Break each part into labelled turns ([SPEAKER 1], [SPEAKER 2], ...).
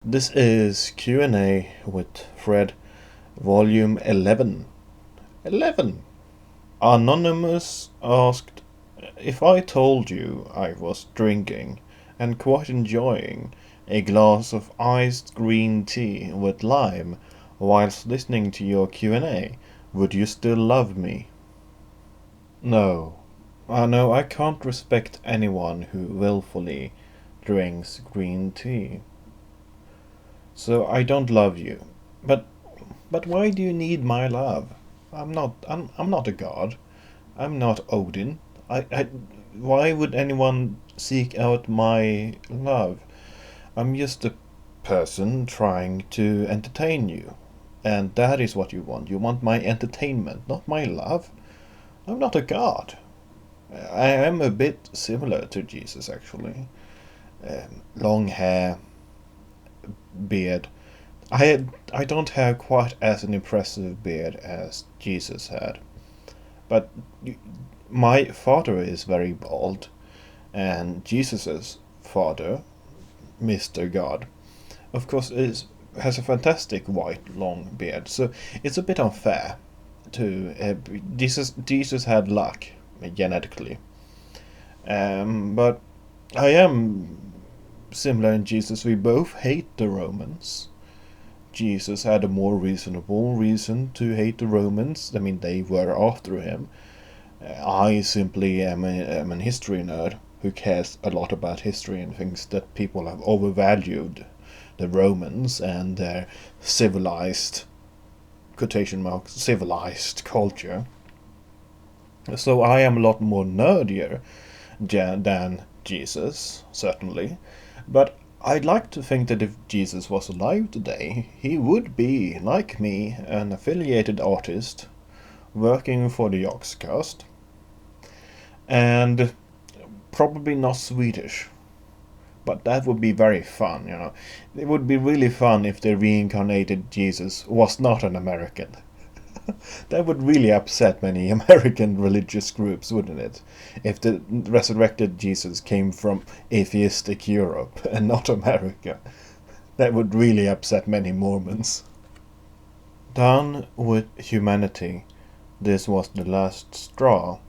[SPEAKER 1] This is Q&A with Fred, volume 11. 11! Anonymous asked, if I told you I was drinking and quite enjoying a glass of iced green tea with lime whilst listening to your Q&A, would you still love me? No. No, I can't respect anyone who willfully drinks green tea. So I don't love you. But but why do you need my love? I'm not a god. I'm not Odin. I why would anyone seek out my love? I'm just a person trying to entertain you. And that is what you want. You want my entertainment, not my love. I'm not a god. I am a bit similar to Jesus, actually. Long hair, beard. I don't have quite as an impressive beard as Jesus had, but my father is very bald, and Jesus's father, Mr. God, of course, has a fantastic white long beard. So it's a bit unfair to Jesus had luck genetically, but I am similar in Jesus. We both hate the Romans. Jesus had a more reasonable reason to hate the Romans. I mean, they were after him. I simply am an history nerd who cares a lot about history and thinks that people have overvalued the Romans and their civilized, quotation marks, civilized culture. So I am a lot more nerdier than Jesus, certainly. But I'd like to think that if Jesus was alive today, he would be, like me, an affiliated artist working for the Yogscast, and probably not Swedish. But that would be very fun, you know. It would be really fun if the reincarnated Jesus was not an American. That would really upset many American religious groups, wouldn't it? If the resurrected Jesus came from atheistic Europe and not America. That would really upset many Mormons. Done with humanity. This was the last straw.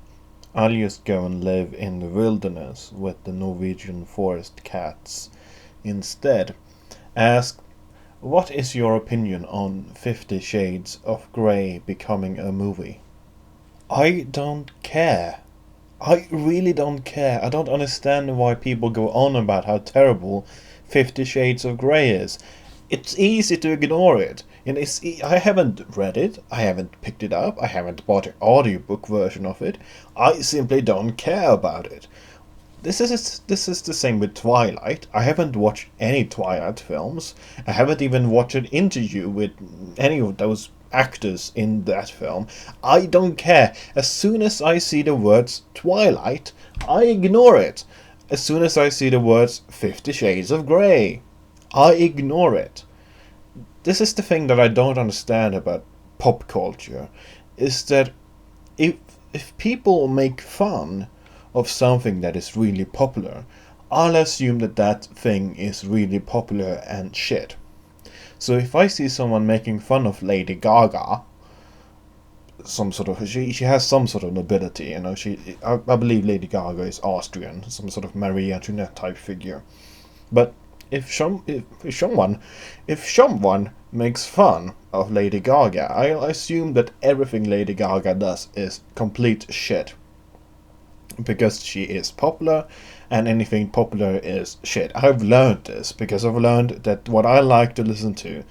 [SPEAKER 1] I'll just go and live in the wilderness with the Norwegian forest cats instead. Ask, what is your opinion on 50 Shades of Grey becoming a movie? I don't care. I really don't care. I don't understand why people go on about how terrible 50 Shades of Grey is. It's easy to ignore it. And I haven't read it, I haven't picked it up, I haven't bought an audiobook version of it. I simply don't care about it. This is the same with Twilight. I haven't watched any Twilight films. I haven't even watched an interview with any of those actors in that film. I don't care. As soon as I see the words Twilight, I ignore it. As soon as I see the words 50 Shades of Grey, I ignore it. This is the thing that I don't understand about pop culture, is that if people make fun of something that is really popular, I'll assume that that thing is really popular and shit. So if I see someone making fun of Lady Gaga, she has some sort of nobility, you know. I believe Lady Gaga is Austrian, some sort of Marie Antoinette type figure. But if someone makes fun of Lady Gaga, I assume that everything Lady Gaga does is complete shit. Because she is popular, and anything popular is shit. I've learned this because I've learned that what I like to listen to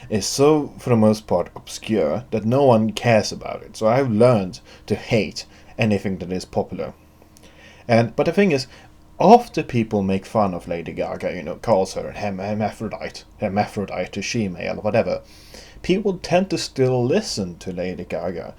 [SPEAKER 1] is so, for the most part, obscure that no one cares about it. So I've learned to hate anything that is popular. But the thing is, after people make fun of Lady Gaga, you know, calls her hermaphrodite to she-male, whatever, people tend to still listen to Lady Gaga.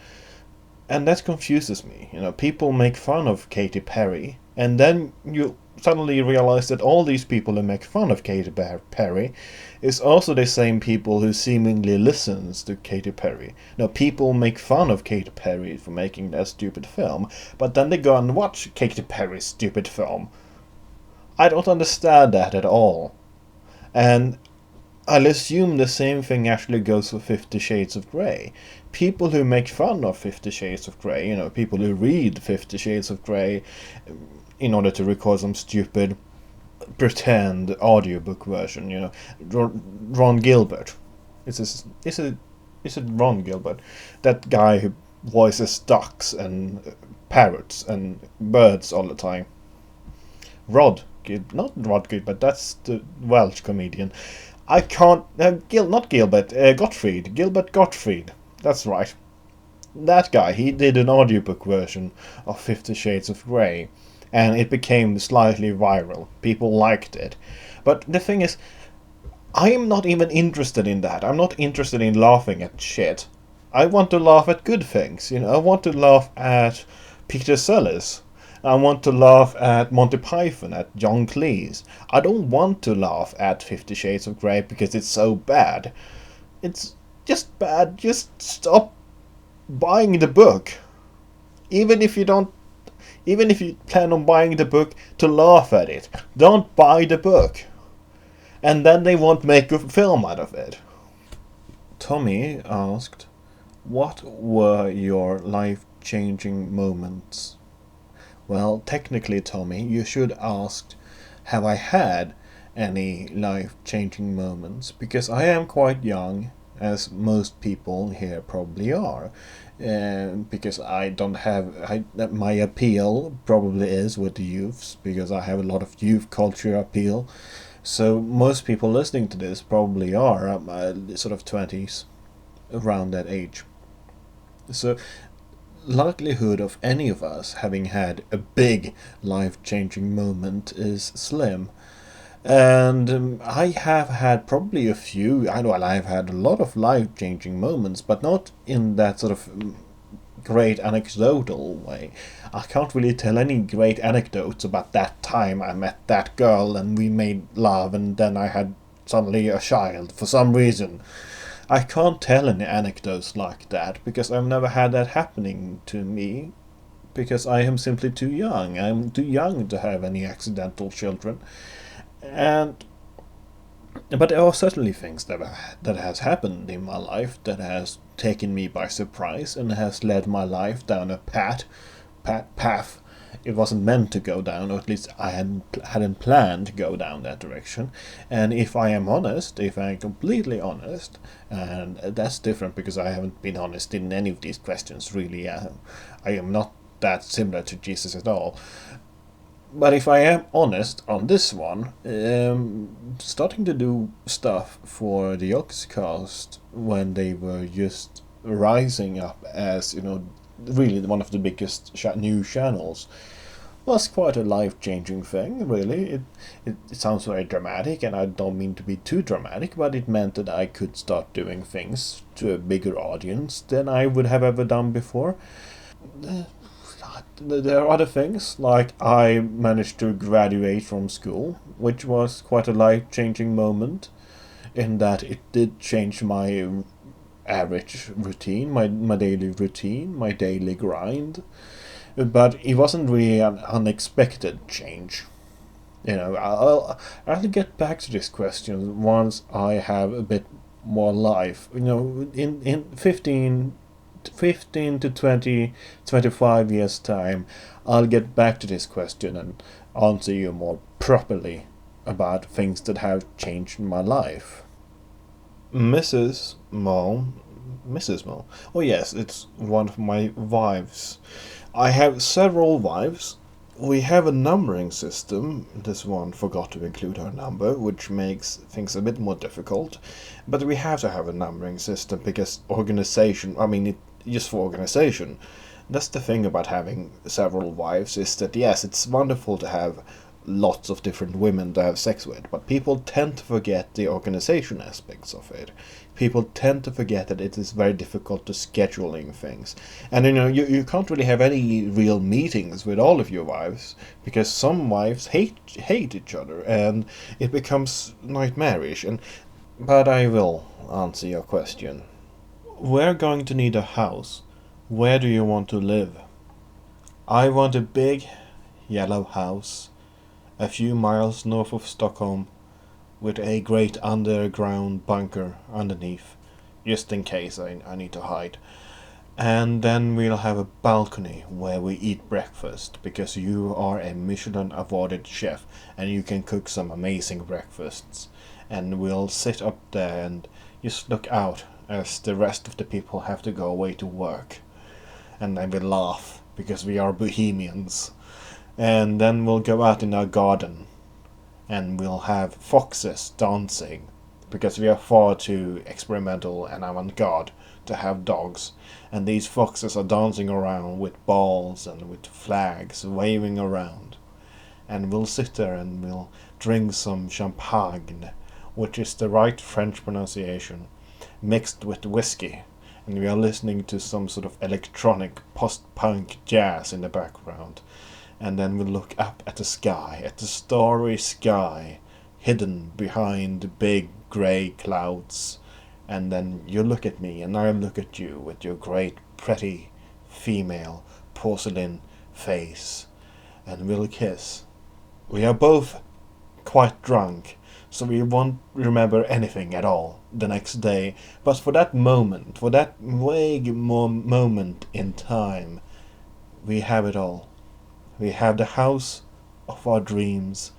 [SPEAKER 1] And that confuses me. You know, people make fun of Katy Perry, and then you suddenly realize that all these people who make fun of Katy Perry is also the same people who seemingly listens to Katy Perry. Now, people make fun of Katy Perry for making that stupid film, but then they go and watch Katy Perry's stupid film. I don't understand that at all. And I'll assume the same thing actually goes for 50 Shades of Grey. People who make fun of 50 Shades of Grey, people who read 50 Shades of Grey in order to record some stupid pretend audiobook version, Ron Gilbert. Is it Ron Gilbert? That guy who voices ducks and parrots and birds all the time. Not Rod Gilbert, that's the Welsh comedian. I can't. Not Gilbert, Gottfried. Gilbert Gottfried. That's right. That guy, he did an audiobook version of 50 Shades of Grey, and it became slightly viral. People liked it. But the thing is, I am not even interested in that. I'm not interested in laughing at shit. I want to laugh at good things. I want to laugh at Peter Sellers. I want to laugh at Monty Python, at John Cleese. I don't want to laugh at 50 Shades of Grey because it's so bad. It's just bad. Just stop buying the book. Even if you plan on buying the book to laugh at it, don't buy the book. And then they won't make a film out of it. Tommy asked, what were your life-changing moments? Well, technically, Tommy, you should ask, have I had any life-changing moments? Because I am quite young, as most people here probably are. Because I don't have... my appeal probably is with the youths, because I have a lot of youth culture appeal. So most people listening to this probably are sort of 20s, around that age. So likelihood of any of us having had a big life-changing moment is slim. And I have had probably a few. I've had a lot of life-changing moments, but not in that sort of great anecdotal way. I can't really tell any great anecdotes about that time I met that girl and we made love and then I had suddenly a child for some reason. I can't tell any anecdotes like that because I've never had that happening to me, because I am simply too young. I'm too young to have any accidental children. But there are certainly things that has happened in my life that has taken me by surprise and has led my life down a path it wasn't meant to go down, or at least I hadn't planned to go down that direction. And if I am completely honest, and that's different because I haven't been honest in any of these questions really. I am not that similar to Jesus at all. But if I am honest on this one, starting to do stuff for the Oxcast when they were just rising up as, really one of the biggest news channels, was quite a life-changing thing, really. It sounds very dramatic, and I don't mean to be too dramatic, but it meant that I could start doing things to a bigger audience than I would have ever done before. There are other things, like I managed to graduate from school, which was quite a life-changing moment, in that it did change my average routine, my daily routine, my daily grind. But it wasn't really an unexpected change. I'll get back to this question once I have a bit more life. In 15 to 20, 25 years time, I'll get back to this question and answer you more properly about things that have changed my life. Mrs. Mo. Oh yes, it's one of my wives. I have several wives. We have a numbering system. This one forgot to include her number, which makes things a bit more difficult. But we have to have a numbering system because just for organization. That's the thing about having several wives, is that yes, it's wonderful to have lots of different women to have sex with, but people tend to forget the organization aspects of it. People tend to forget that it is very difficult to scheduling things. And you can't really have any real meetings with all of your wives, because some wives hate each other, and it becomes nightmarish. But I will answer your question. We're going to need a house. Where do you want to live? I want a big yellow house a few miles north of Stockholm, with a great underground bunker underneath, just in case I need to hide. And then we'll have a balcony where we eat breakfast, because you are a Michelin awarded chef and you can cook some amazing breakfasts. And we'll sit up there and just look out as the rest of the people have to go away to work. And then we'll laugh because we are bohemians. And then we'll go out in our garden and we'll have foxes dancing, because we are far too experimental and avant-garde to have dogs. And these foxes are dancing around with balls and with flags waving around. And we'll sit there and we'll drink some champagne, which is the right French pronunciation, mixed with whiskey. And we are listening to some sort of electronic post-punk jazz in the background. And then we look up at the sky, at the starry sky, hidden behind big grey clouds. And then you look at me and I look at you with your great pretty female porcelain face. And we'll kiss. We are both quite drunk, so we won't remember anything at all the next day. But for that moment, for that vague moment in time, we have it all. We have the house of our dreams,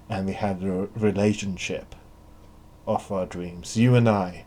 [SPEAKER 1] and we have the relationship of our dreams. You and I,